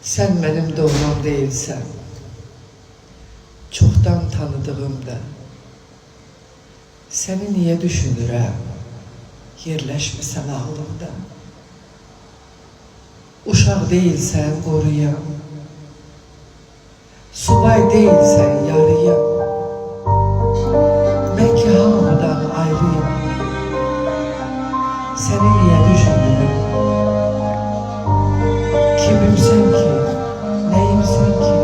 Sen benim doğmam değilsen, çoktan tanıdığımda, seni niye düşünürəm, yerləşməsən ağlımda. Uşaq değilsən qoruyam, subay değilsən yarıyam. Mən ki hamıdan ayrıyam, seni niye düşünürəm. Kimimsən ki, neyimsən ki,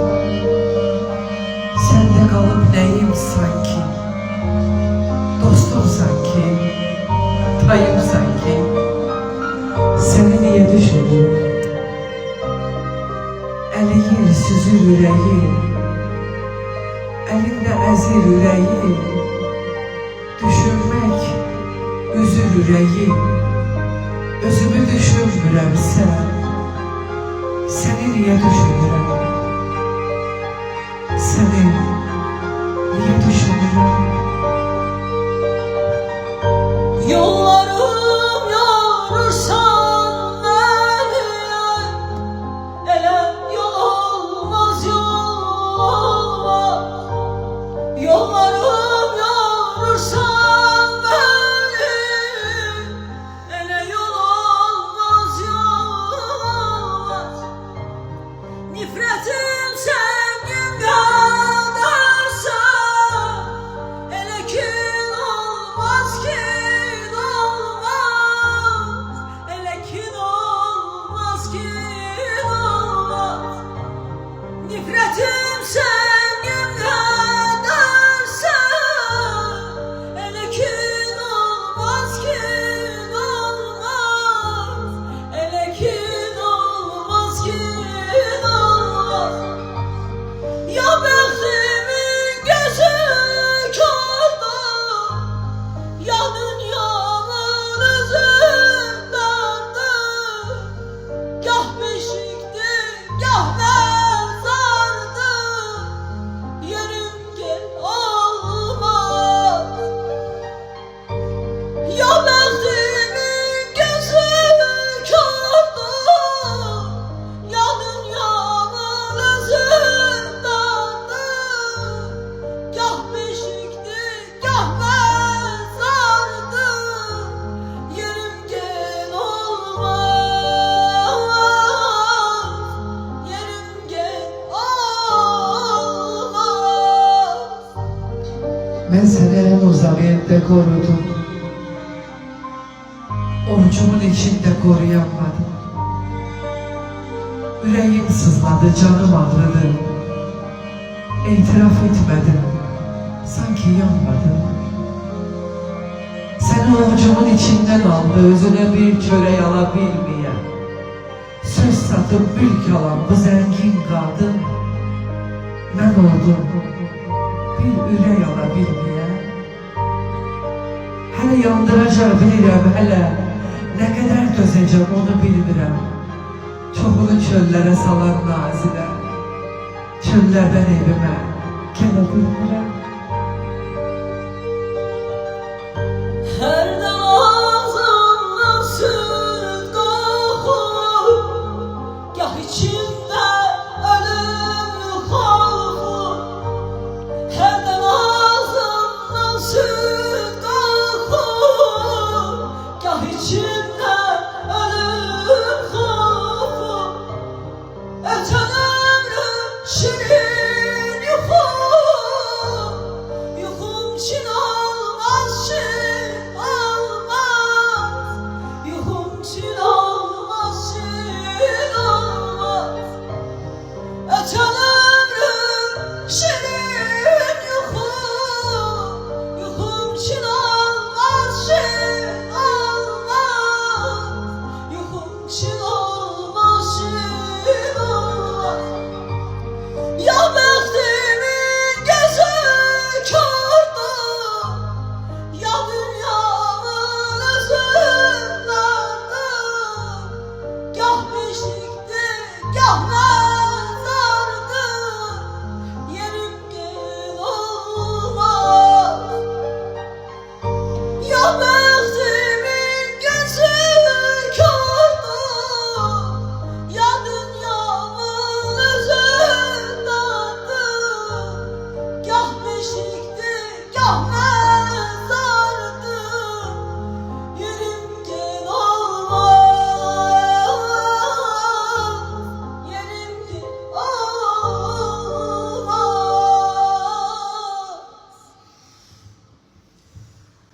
sende kalıp neyim sanki, dostum sanki, tayım sanki, seni niye düşündüm. Eliyir süzür yüreği, elinde ezir yüreği, düşünmek üzür yüreği, özümü düşünmürəmsə, seni niye düşünürəm, seni niye düşünürəm. Yollarım yorursan beni, ele yol olmaz, yol olmaz. Yollarım yorursan beni, ele yol olmaz, yol olmaz. Nifretim sevgim kadarsa, ele kin olmaz, kin olmaz. Ele kin olmaz, kin olmaz. Nifretim sevgim kadarsa, ele kin olmaz, kin olmaz. Ele kin olmaz, kin olmaz. Ya bəxtimin gözü kordu, ya dünyanın özü dardı. Gah beşikti, gah mezardı, yerim gel olmaz. Ya bəxtimin gözü kordu, ya dünyanın özü dardı. Gah beşikti, gah mezardı, yerim gel olmaz. Yerim gel olmaz. Ben seni en uzamiyette korudum, ovucumun içinde koruyamadım. Yüreğim sızladı, canım ağrıdı, İtiraf etmedim, sanki yanmadım. Seni ovucumun içinden aldı, özüne bir çörek alabilmeyen, söz satıp mülk alan bu zengin kadın, ben oldum bir ürək alabilmeyen. Hələ yandıracaq bilirəm, hələ nə qədər dözəcəm onu bilmirəm. Çoxunu çöllərə salan nazirəm, çöllərdən evimə gələ bilmirəm. Hərdən ağzımdan süd qoxur, gah içimdə ölüm qorxur. Hərdən ağzımdan süd qoxur, gah içimdə ölüm qorxur. Ötən ömrüm şirin yuxu, yuxum çin olmaz, çin olmaz. Yuxum çin olmaz, çin olmaz. gah nə